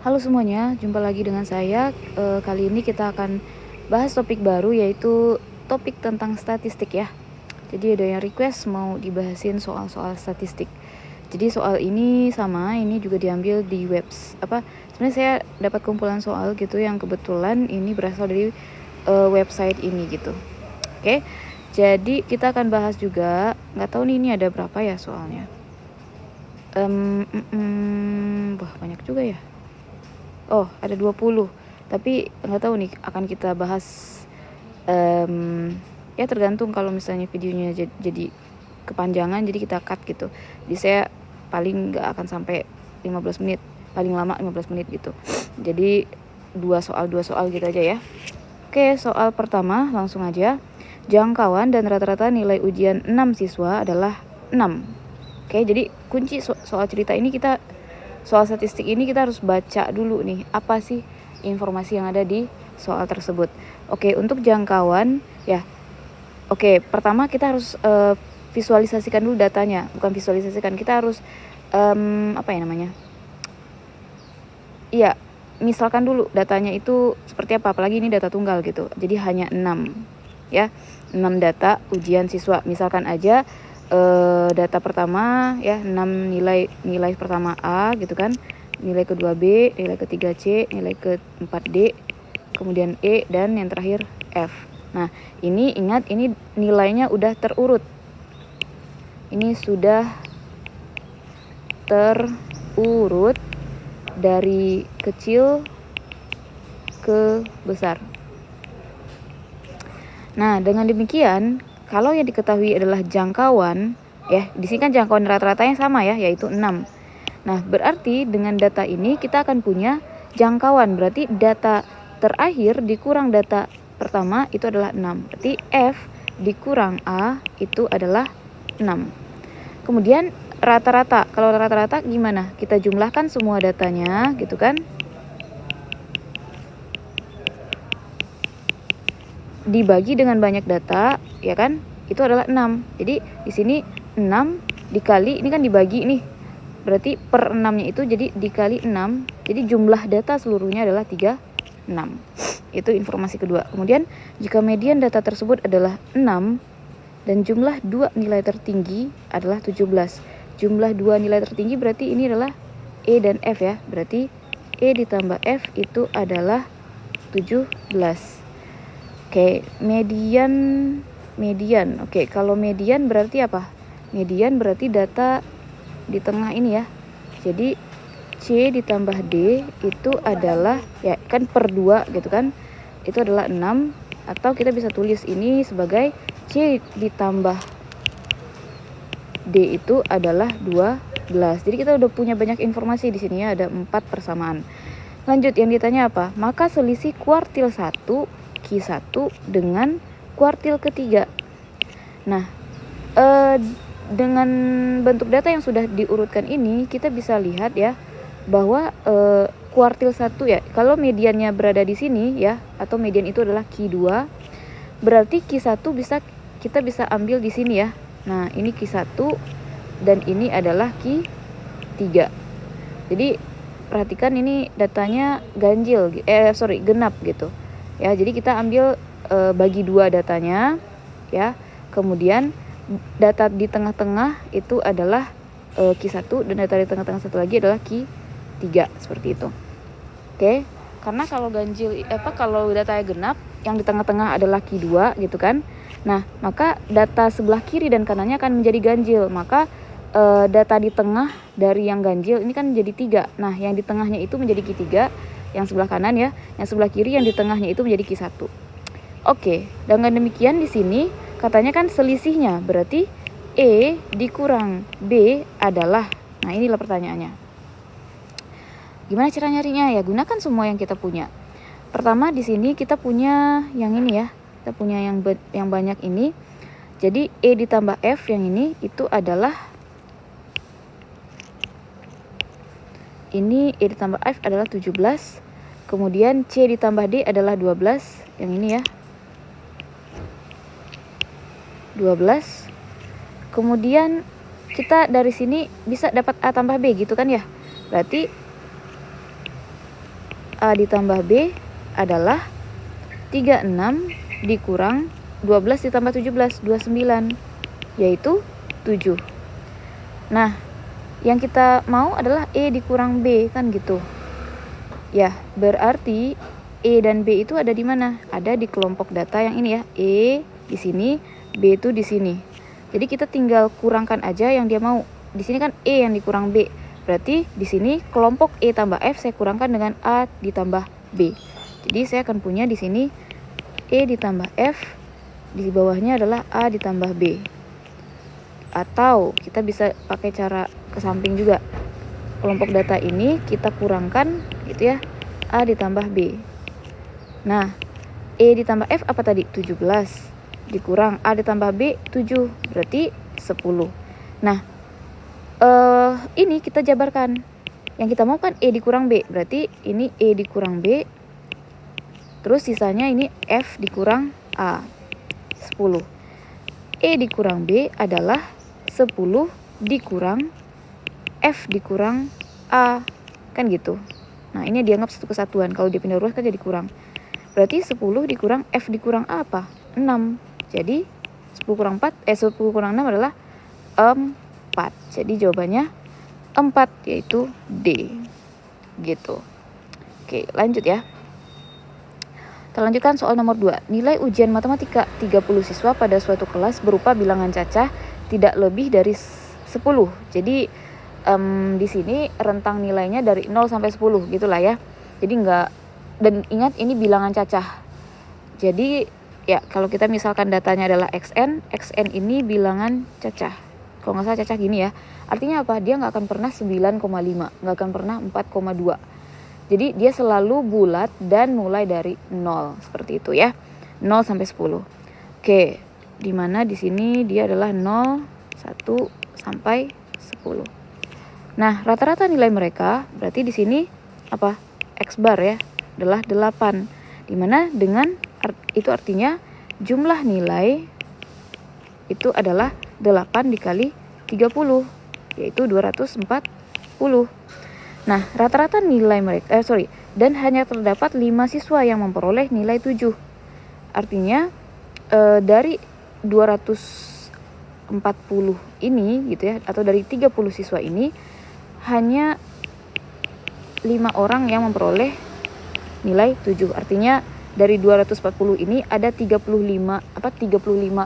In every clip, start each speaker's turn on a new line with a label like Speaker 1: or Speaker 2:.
Speaker 1: Halo semuanya, jumpa lagi dengan saya. Kali ini kita akan bahas topik baru, yaitu topik tentang statistik ya. Jadi ada yang request mau dibahasin soal-soal statistik. Jadi soal ini sama, ini juga diambil di sebenarnya saya dapat kumpulan soal gitu yang kebetulan ini berasal dari website ini gitu. Oke, jadi kita akan bahas juga, nggak tahu nih ini ada berapa ya soalnya. Wah banyak juga ya. Oh, ada 20. Tapi nggak tahu nih akan kita bahas ya tergantung kalau misalnya videonya jadi kepanjangan, jadi kita cut gitu. Jadi saya paling nggak akan sampai 15 menit, paling lama 15 menit gitu. Jadi dua soal gitu aja ya. Oke, soal pertama langsung aja. Jangkauan dan rata-rata nilai ujian 6 siswa adalah 6. Oke, jadi kunci soal cerita ini soal statistik ini kita harus baca dulu nih, apa sih informasi yang ada di soal tersebut. Oke, untuk jangkauan ya. Oke, pertama kita harus visualisasikan dulu datanya. Bukan visualisasikan, kita harus apa ya namanya? Iya, misalkan dulu datanya itu seperti apa, apalagi ini data tunggal gitu. Jadi hanya 6 ya. 6 data ujian siswa. Misalkan aja data pertama ya 6 nilai pertama A gitu kan, nilai kedua B, nilai ketiga C, nilai keempat D, kemudian E, dan yang terakhir F. Nah ini ingat, ini nilainya udah terurut, ini sudah terurut dari kecil ke besar. Nah dengan demikian, kalau yang diketahui adalah jangkauan, ya di sini kan jangkauan rata-ratanya sama ya, yaitu 6. Nah berarti dengan data ini kita akan punya jangkauan, berarti data terakhir dikurang data pertama itu adalah 6. Berarti F dikurang A itu adalah 6. Kemudian rata-rata, kalau rata-rata gimana? Kita jumlahkan semua datanya gitu kan. Dibagi dengan banyak data, ya kan? Itu adalah 6. Jadi di sini 6 dikali, ini kan dibagi nih. Berarti per 6-nya itu jadi dikali 6. Jadi jumlah data seluruhnya adalah 36. Itu informasi kedua. Kemudian jika median data tersebut adalah 6 dan jumlah 2 nilai tertinggi adalah 17. Jumlah 2 nilai tertinggi berarti ini adalah E dan F ya. Berarti E ditambah F itu adalah 17. Oke, median. Oke, kalau median berarti apa? Median berarti data di tengah ini ya. Jadi C ditambah D itu adalah ya kan per 2 gitu kan. Itu adalah 6, atau kita bisa tulis ini sebagai C ditambah D itu adalah 12. Jadi kita udah punya banyak informasi di sini ya, ada 4 persamaan. Lanjut, yang ditanya apa? Maka selisih kuartil 1 Q1 dengan kuartil ketiga. Nah, dengan bentuk data yang sudah diurutkan ini, kita bisa lihat ya bahwa kuartil 1 ya, kalau mediannya berada di sini ya, atau median itu adalah Q2, berarti Q1 kita bisa ambil di sini ya. Nah, ini Q1 dan ini adalah Q3. Jadi perhatikan ini datanya genap gitu. Ya, jadi kita ambil bagi 2 datanya ya. Kemudian data di tengah-tengah itu adalah Q1 dan data di tengah-tengah satu lagi adalah Q3, seperti itu. Oke, karena kalau kalau datanya genap, yang di tengah-tengah adalah Q2 gitu kan. Nah, maka data sebelah kiri dan kanannya akan menjadi ganjil. Maka data di tengah dari yang ganjil ini kan menjadi 3. Nah, yang di tengahnya itu menjadi Q3, yang sebelah kanan ya. Yang sebelah kiri yang di tengahnya itu menjadi Q1. Oke, dengan demikian di sini katanya kan selisihnya berarti E dikurang B adalah, nah inilah pertanyaannya. Gimana cara nyarinya? Ya gunakan semua yang kita punya. Pertama di sini kita punya yang ini ya. Kita punya yang banyak ini. Jadi E ditambah F yang ini itu adalah, ini E ditambah F adalah 17. Kemudian C ditambah D adalah 12. Yang ini ya. 12. Kemudian kita dari sini bisa dapat A tambah B gitu kan ya. Berarti A ditambah B adalah 36 dikurang 12 ditambah 17, 29, yaitu 7. Nah, yang kita mau adalah E dikurang B, kan gitu. Ya, berarti E dan B itu ada di mana? Ada di kelompok data yang ini ya. E di sini, B itu di sini. Jadi kita tinggal kurangkan aja yang dia mau. Di sini kan E yang dikurang B. Berarti di sini kelompok E tambah F saya kurangkan dengan A ditambah B. Jadi saya akan punya di sini E ditambah F, di bawahnya adalah A ditambah B. Atau kita bisa pakai cara ke samping juga. Kelompok data ini kita kurangkan gitu ya, A ditambah B. Nah, E ditambah F apa tadi? 17 dikurang A ditambah B 7, berarti 10. Nah, ini kita jabarkan. Yang kita mau kan E dikurang B, berarti ini E dikurang B. Terus sisanya ini F dikurang A, 10. E dikurang B adalah 10 dikurang F dikurang A, kan gitu. Nah, ini dianggap satu kesatuan. Kalau dipindah ruas kan jadi kurang. Berarti 10 dikurang F dikurang A apa? 6. Jadi 10 kurang 6 adalah 4. Jadi jawabannya 4, yaitu D. Gitu. Oke, lanjut ya. Kita lanjutkan soal nomor 2. Nilai ujian matematika 30 siswa pada suatu kelas berupa bilangan cacah tidak lebih dari 10. Jadi di sini rentang nilainya dari 0 sampai 10 gitulah ya. Jadi enggak, dan ingat ini bilangan cacah. Jadi ya kalau kita misalkan datanya adalah XN ini bilangan cacah. Kalau nggak salah cacah gini ya. Artinya apa? Dia nggak akan pernah 9,5, nggak akan pernah 4,2. Jadi dia selalu bulat dan mulai dari 0, seperti itu ya. 0 sampai 10. Oke, di mana di sini dia adalah 0, 1 sampai 10. Nah, rata-rata nilai mereka berarti di sini apa? X bar ya, adalah 8. Di mana dengan itu artinya jumlah nilai itu adalah 8 dikali 30, yaitu 240. Nah, rata-rata nilai mereka, dan hanya terdapat 5 siswa yang memperoleh nilai 7. Artinya dari 240 ini gitu ya, atau dari 30 siswa ini hanya 5 orang yang memperoleh nilai 7. Artinya dari 240 ini ada 35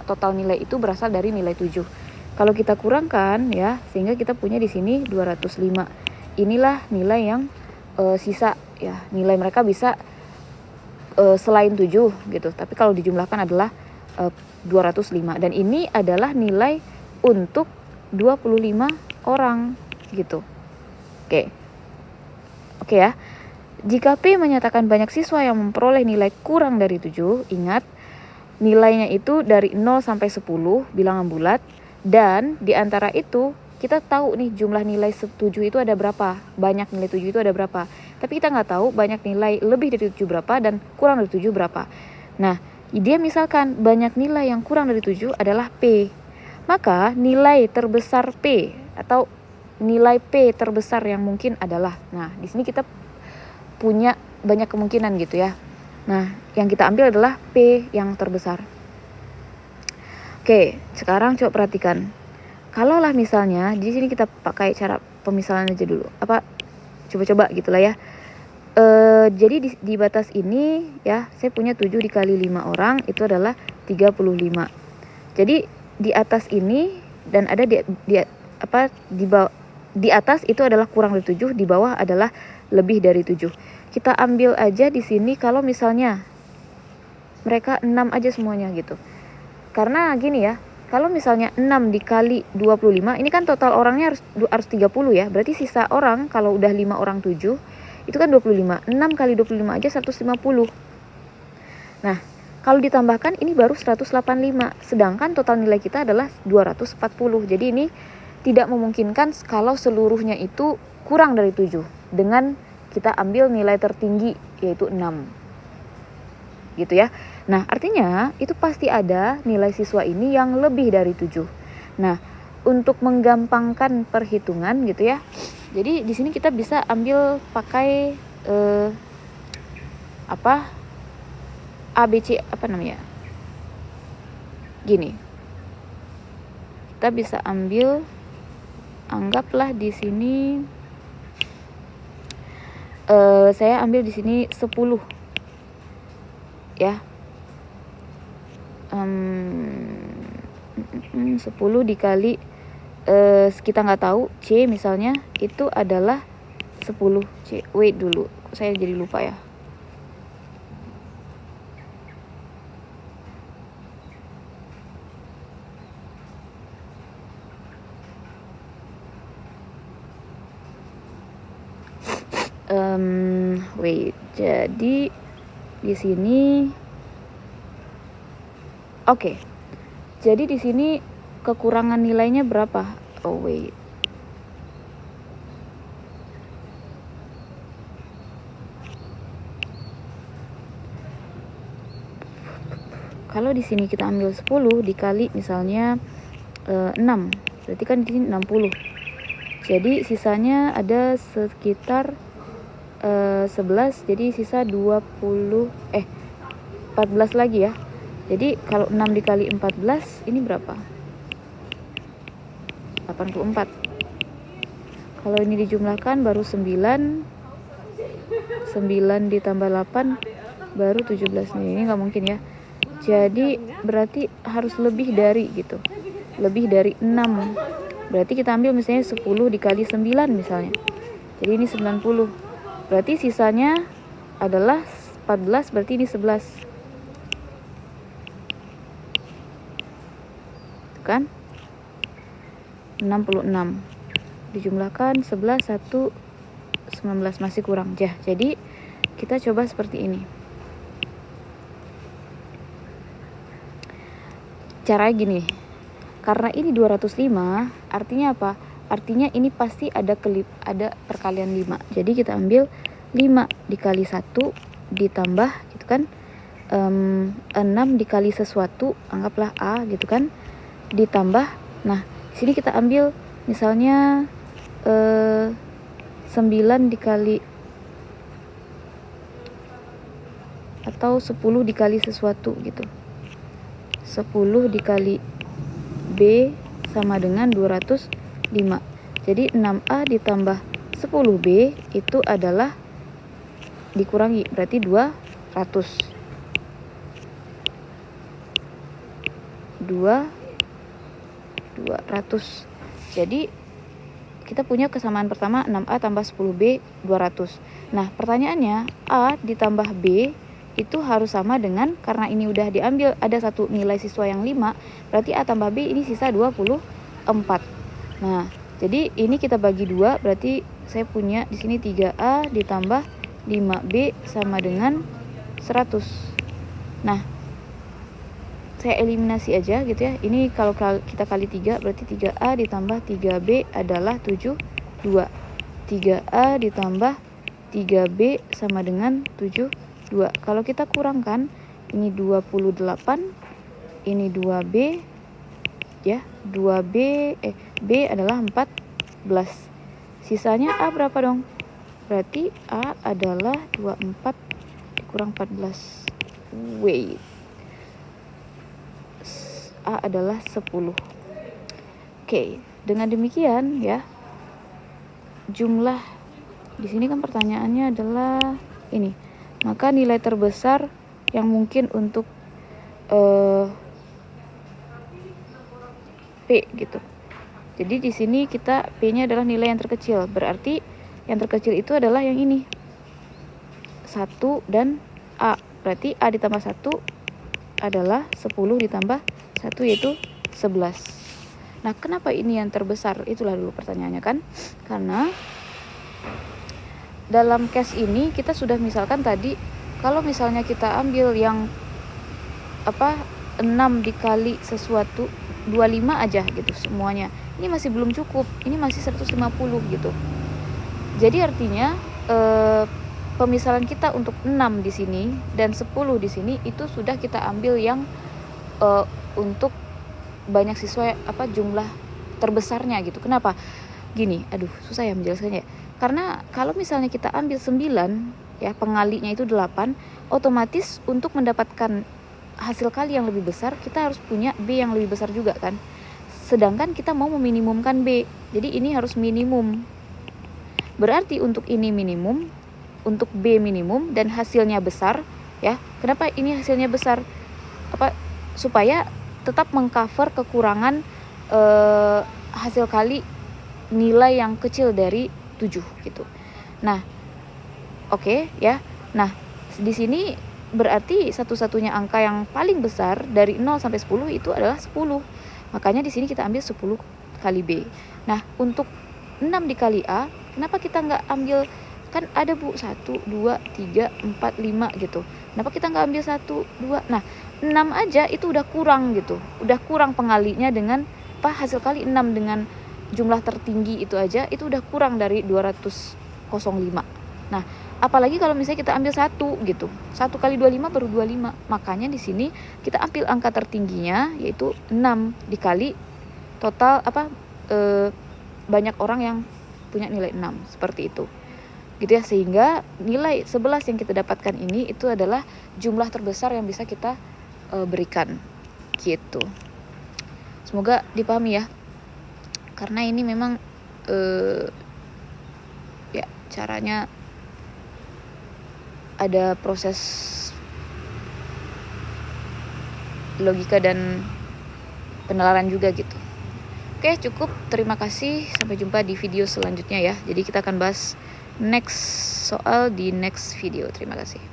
Speaker 1: total nilai itu berasal dari nilai 7. Kalau kita kurangkan ya, sehingga kita punya di sini 205. Inilah nilai yang sisa ya. Nilai mereka bisa selain 7 gitu. Tapi kalau dijumlahkan adalah 205, dan ini adalah nilai untuk 25 orang gitu. Oke ya. Jika P menyatakan banyak siswa yang memperoleh nilai kurang dari 7, ingat nilainya itu dari 0 sampai 10 bilangan bulat, dan di antara itu kita tahu nih jumlah nilai 7 itu ada berapa, banyak nilai 7 itu ada berapa. Tapi kita nggak tahu banyak nilai lebih dari 7 berapa dan kurang dari 7 berapa. Nah, dia misalkan banyak nilai yang kurang dari 7 adalah P. Maka nilai terbesar P atau nilai P terbesar yang mungkin adalah, nah di sini kita punya banyak kemungkinan gitu ya. Nah, yang kita ambil adalah P yang terbesar. Oke, sekarang coba perhatikan. Kalaulah misalnya di sini kita pakai cara pemisalan aja dulu. Coba-coba gitulah ya. Jadi di batas ini ya, saya punya 7 dikali 5 orang itu adalah 35. Jadi di atas ini dan ada di bawah, di atas itu adalah kurang dari 7, di bawah adalah lebih dari 7. Kita ambil aja di sini kalau misalnya mereka 6 aja semuanya gitu. Karena gini ya, kalau misalnya 6 dikali 25, ini kan total orangnya harus 30 ya. Berarti sisa orang kalau udah 5 orang 7, itu kan 25. 6 kali 25 aja 150. Nah, kalau ditambahkan ini baru 185. Sedangkan total nilai kita adalah 240. Jadi ini tidak memungkinkan kalau seluruhnya itu kurang dari 7. Dengan kita ambil nilai tertinggi yaitu 6. Gitu ya. Nah, artinya itu pasti ada nilai siswa ini yang lebih dari 7. Nah, untuk menggampangkan perhitungan gitu ya. Jadi di sini kita bisa ambil pakai ABC gini, kita bisa ambil, anggaplah di sini saya ambil di sini 10 ya. 10 dikali kita nggak tahu C misalnya itu adalah 10 C. Wait dulu, saya jadi lupa ya. Wait, jadi di sini oke. Jadi di sini kekurangan nilainya berapa? Oh wait. Kalau di sini kita ambil 10 dikali misalnya 6, berarti kan di sini 60. Jadi sisanya ada sekitar 11, jadi sisa 14 lagi ya. Jadi kalau 6 dikali 14 ini berapa? 84. Kalau ini dijumlahkan baru 9 ditambah 8 baru 17 nih. Ini nggak mungkin ya. Jadi berarti harus lebih dari gitu. Lebih dari 6. Berarti kita ambil misalnya 10 dikali 9 misalnya. Jadi ini 90. Berarti sisanya adalah 14, berarti ini 11. Tuh kan? 66. Dijumlahkan 11, 1, 19, masih kurang. Jadi kita coba seperti ini. Caranya gini. Karena ini 205, artinya apa? Artinya ini pasti ada perkalian 5. Jadi kita ambil 5 dikali 1 ditambah gitu kan, 6 dikali sesuatu, anggaplah A gitu kan, ditambah, nah di sini kita ambil misalnya 9 dikali atau 10 dikali sesuatu gitu. 10 dikali B sama dengan 205. Jadi 6A ditambah 10B itu adalah dikurangi, berarti 200. Jadi kita punya kesamaan pertama 6A tambah 10B 200. Nah pertanyaannya A ditambah B itu harus sama dengan, karena ini udah diambil ada satu nilai siswa yang 5, berarti A tambah B ini sisa 24. Nah jadi ini kita bagi 2, berarti saya punya di sini 3A ditambah 5B sama dengan 100. Nah saya eliminasi aja gitu ya. Ini kalau kita kali 3 berarti 3A ditambah 3B adalah 72. 3A ditambah 3B sama dengan 72. Kalau kita kurangkan, ini 28, ini 2B ya. 2B B adalah 14. Sisanya A berapa dong? Berarti A adalah 24 dikurang 14. Wait. A adalah 10. Oke, dengan demikian ya, jumlah di sini kan pertanyaannya adalah ini. Maka nilai terbesar yang mungkin untuk P gitu. Jadi di sini kita P-nya adalah nilai yang terkecil. Berarti yang terkecil itu adalah yang ini. 1 dan A. Berarti A ditambah 1 adalah 10 ditambah 1 yaitu 11. Nah, kenapa ini yang terbesar? Itulah dulu pertanyaannya kan. Karena dalam case ini kita sudah misalkan tadi, kalau misalnya kita ambil yang 6 dikali sesuatu 25 aja gitu semuanya. Ini masih belum cukup. Ini masih 150 gitu. Jadi artinya pemisalan kita untuk 6 di sini dan 10 di sini itu sudah kita ambil yang untuk banyak siswa jumlah terbesarnya gitu. Kenapa? Gini, susah ya menjelaskannya. Karena kalau misalnya kita ambil 9 ya, pengalinya itu 8, otomatis untuk mendapatkan hasil kali yang lebih besar kita harus punya B yang lebih besar juga kan. Sedangkan kita mau meminimumkan B, jadi ini harus minimum. Berarti untuk ini minimum, untuk B minimum dan hasilnya besar ya. Kenapa ini hasilnya besar? Supaya tetap mengcover kekurangan hasil kali nilai yang kecil dari 7 gitu. Nah, oke ya. Nah, di sini berarti satu-satunya angka yang paling besar dari 0 sampai 10 itu adalah 10. Makanya di sini kita ambil 10 kali B. Nah, untuk 6 dikali A, kenapa kita nggak ambil, kan ada Bu 1, 2, 3, 4, 5 gitu. Kenapa kita nggak ambil 1, 2? Nah, 6 aja itu udah kurang gitu. Udah kurang pengalinya dengan hasil kali 6 dengan jumlah tertinggi itu aja itu udah kurang dari 205. Nah, apalagi kalau misalnya kita ambil 1 gitu. 1 kali 25 baru 25. Makanya di sini kita ambil angka tertingginya yaitu 6 dikali total banyak orang yang punya nilai 6, seperti itu. Gitu ya, sehingga nilai 11 yang kita dapatkan ini itu adalah jumlah terbesar yang bisa kita berikan. Gitu. Semoga dipahami ya. Karena ini memang ya caranya ada proses logika dan penalaran juga gitu. Oke, cukup. Terima kasih. Sampai jumpa di video selanjutnya ya. Jadi kita akan bahas next soal di next video. Terima kasih.